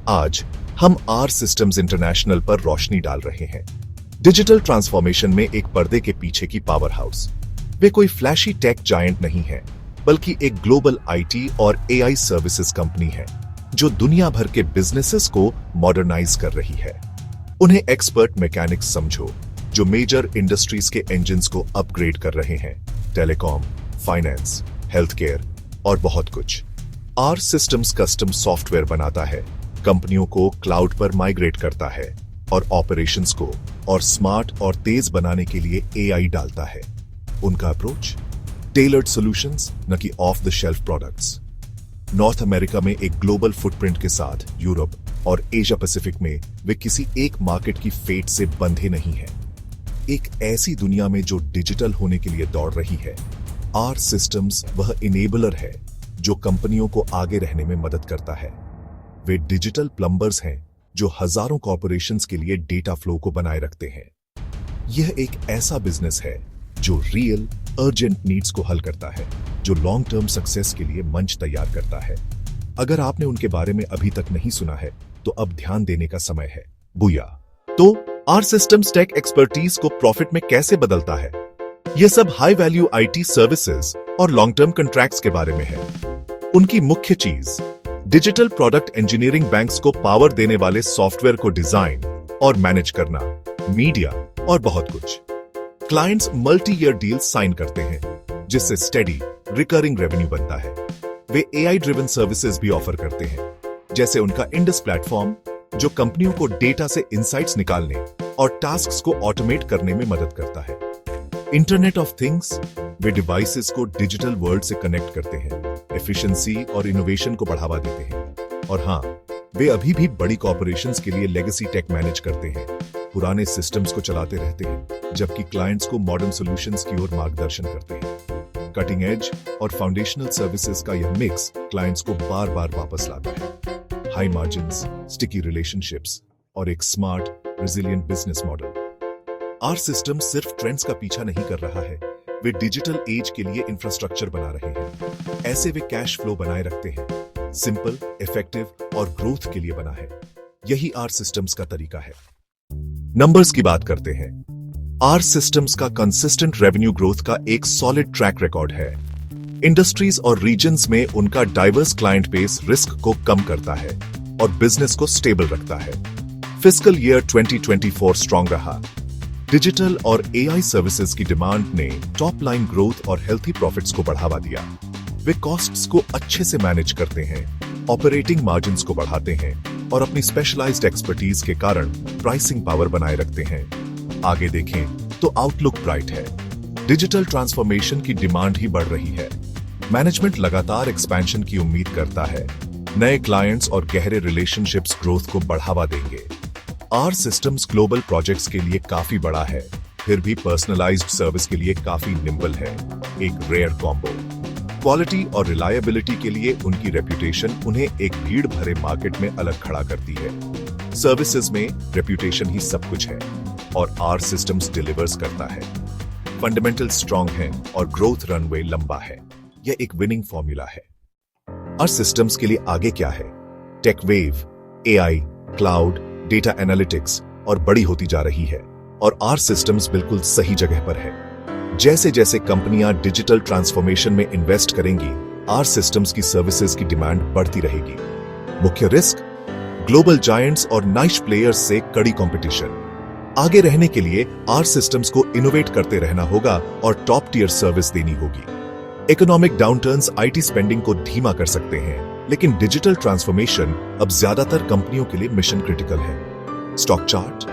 आज हम are systems international पर रोशनी डाल रहे हैं। डिजिटल ट्रांसफॉर्मेशन में एक पर्दे के पीछे की पावर हाउस। वे कोई फ्लैशी टेक जायंट नहीं है, बल्कि एक ग्लोबल आईटी और एआई सर्विसेज कंपनी है जो दुनिया भर के बिजनेसेस को मॉडर्नाइज कर रही है। उन्हें एक्सपर्ट मैकेनिक्स समझो जो मेजर इंडस्ट्रीज के इंजन्स को अपग्रेड कर रहे हैं, टेलीकॉम, फाइनेंस, हेल्थ केयर और बहुत कुछ। आर सिस्टम्स कस्टम सॉफ्टवेयर बनाता है, कंपनियों को क्लाउड पर माइग्रेट करता है और ऑपरेशंस को और स्मार्ट और तेज बनाने के लिए एआई डालता है। उनका अप्रोच टेलर्ड सॉल्यूशंस, न कि of the shelf products. North America में एक ग्लोबल फुटप्रिंट के साथ यूरोप और एशिया पैसिफिक में वे किसी एक मार्केट की फेट से बंधे नहीं हैं। एक ऐसी दुनिया में जो डिजिटल होने के लिए दौड़ रही है, आर सिस्टम्स वह इनेबलर है जो कंपनियों को आगे रहने में मदद करता है। वे डिजिटल प्लम्बर्स हैं जो हजारों कॉर्पोरेशंस के लिए डेटा फ्लो को बनाए रखते हैं। यह एक ऐसा बिजनेस है जो रियल अर्जेंट नीड्स को हल करता है, जो लॉन्ग टर्म सक्सेस के लिए मंच तैयार करता है। अगर आपने उनके बारे में अभी तक नहीं सुना है तो अब ध्यान देने का समय है। बुया तो आर सिस्टम्स टेक एक्सपर्टीज को प्रॉफिट में कैसे बदलता है? यह सब हाई वैल्यू आईटी सर्विसेज और लॉन्ग टर्म कॉन्ट्रैक्ट्स के बारे में है। उनकी मुख्य चीज डिजिटल प्रोडक्ट इंजीनियरिंग, बैंक्स को पावर देने वाले सॉफ्टवेयर को डिजाइन और मैनेज करना, मीडिया और बहुत कुछ। Clients multi year deals sign करते हैं जिससे स्टेडी रिकरिंग रेवेन्यू बनता है। वे एआई ड्रिवन सर्विसेज भी ऑफर करते हैं, जैसे उनका इंडस प्लेटफॉर्म जो कंपनियों को डेटा से इंसाइट्स निकालने और टास्क्स को ऑटोमेट करने में मदद करता है। Internet of things, way devices को डिजिटल वर्ल्ड से कनेक्ट करते हैं, एफिशिएंसी और इनोवेशन को बढ़ावा देते हैं। और हां, वे अभी भी बड़ी कॉर्पोरेशंस के लिए लेगेसी टेक मैनेज करते हैं, पुराने सिस्टम्स को चलाते रहते हैं, जबकि क्लाइंट्स को मॉडर्न सॉल्यूशंस की ओर मार्गदर्शन करते हैं। कटिंग एज और फाउंडेशनल सर्विसेज का यह मिक्स क्लाइंट्स को बार बार वापस लाता है। हाई मार्जिन्स, स्टिकी रिलेशनशिप्स और एक smart, resilient business model. R system सिर्फ ट्रेंड्स का पीछा नहीं कर रहा है, वे डिजिटल एज के लिए इंफ्रास्ट्रक्चर बना रहे हैं। ऐसे वे कैश फ्लो बनाए रखते हैं, सिंपल, इफेक्टिव और ग्रोथ के लिए बना है। यही आर सिस्टम्स का तरीका है। नंबर्स की बात करते हैं। आर सिस्टम्स का कंसिस्टेंट रेवेन्यू ग्रोथ का एक सॉलिड ट्रैक रिकॉर्ड है। इंडस्ट्रीज और रीजन्स में उनका डाइवर्स क्लाइंट बेस रिस्क को कम करता है और बिजनेस को स्टेबल रखता है। फिस्कल ईयर 2024 स्ट्रॉन्ग रहा। डिजिटल और एआई सर्विसेज की डिमांड ने टॉप लाइन ग्रोथ और हेल्थी प्रॉफिट्स को बढ़ावा दिया। वे कॉस्ट्स को अच्छे से मैनेज करते हैं, ऑपरेटिंग मार्जिन्स को बढ़ाते हैं और अपनी स्पेशलाइज्ड एक्सपर्टीज के कारण प्राइसिंग पावर बनाए रखते हैं। आगे देखें तो आउटलुक ब्राइट है। डिजिटल ट्रांसफॉर्मेशन की डिमांड ही बढ़ रही है। मैनेजमेंट लगातार एक्सपेंशन की उम्मीद करता है। नए क्लाइंट्स और गहरे रिलेशनशिप्स ग्रोथ को बढ़ावा देंगे। आर सिस्टम्स ग्लोबल प्रोजेक्ट्स के लिए काफी बड़ा है, फिर भी पर्सनलाइज्ड सर्विस के लिए काफी निम्बल है। एक रेयर कॉम्बो। क्वालिटी और रिलायबिलिटी के लिए उनकी रेप्यूटेशन उन्हें एक भीड़ भरे मार्केट में अलग खड़ा करती है। सर्विसेज में रेप्यूटेशन ही सब कुछ है और आर सिस्टम्स डिलीवर्स करता है। फंडामेंटल स्ट्रांग है और ग्रोथ रनवे लंबा है। यह एक विनिंग फॉर्मूला है। आर सिस्टम्स के लिए आगे क्या है? Tech wave, AI, cloud, data analytics और बड़ी होती जा रही है और आर सिस्टम्स बिल्कुल सही जगह पर है। जैसे जैसे कंपनियां डिजिटल ट्रांसफॉर्मेशन में इन्वेस्ट करेंगी, आर सिस्टम्स की सर्विसेज की डिमांड बढ़ती रहेगी। मुख्य रिस्क ग्लोबल जायंट्स और नाइश प्लेयर्स से कड़ी कंपटीशन। आगे रहने के लिए आर सिस्टम्स को इनोवेट करते रहना होगा और टॉप टियर सर्विस देनी होगी। इकोनॉमिक डाउनटर्न्स आईटी स्पेंडिंग को धीमा कर सकते हैं, लेकिन डिजिटल ट्रांसफॉर्मेशन अब ज्यादातर कंपनियों के लिए मिशन क्रिटिकल है। स्टॉक चार्ट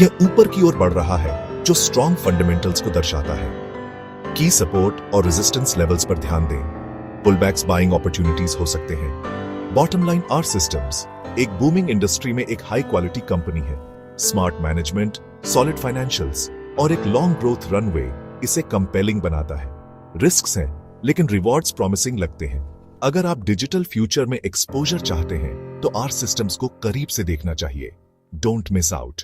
यह ऊपर की ओर बढ़ रहा है, जो स्ट्रॉन्ग फंडामेंटल्स को दर्शाता है। की सपोर्ट और रेजिस्टेंस लेवल्स पर ध्यान दें। पुलबैक्स बाइंग अपॉर्चुनिटीज हो सकते हैं। बॉटम लाइन, आर सिस्टम्स एक बूमिंग इंडस्ट्री में एक हाई क्वालिटी कंपनी है। स्मार्ट मैनेजमेंट, सॉलिड फाइनेंशियल्स और एक लॉन्ग ग्रोथ रनवे इसे कंपेलिंग बनाता है। रिस्क्स हैं, लेकिन रिवॉर्ड्स प्रॉमिसिंग लगते हैं। अगर आप डिजिटल फ्यूचर में एक्सपोजर चाहते हैं तो आर सिस्टम्स को करीब से देखना चाहिए। Don't miss out.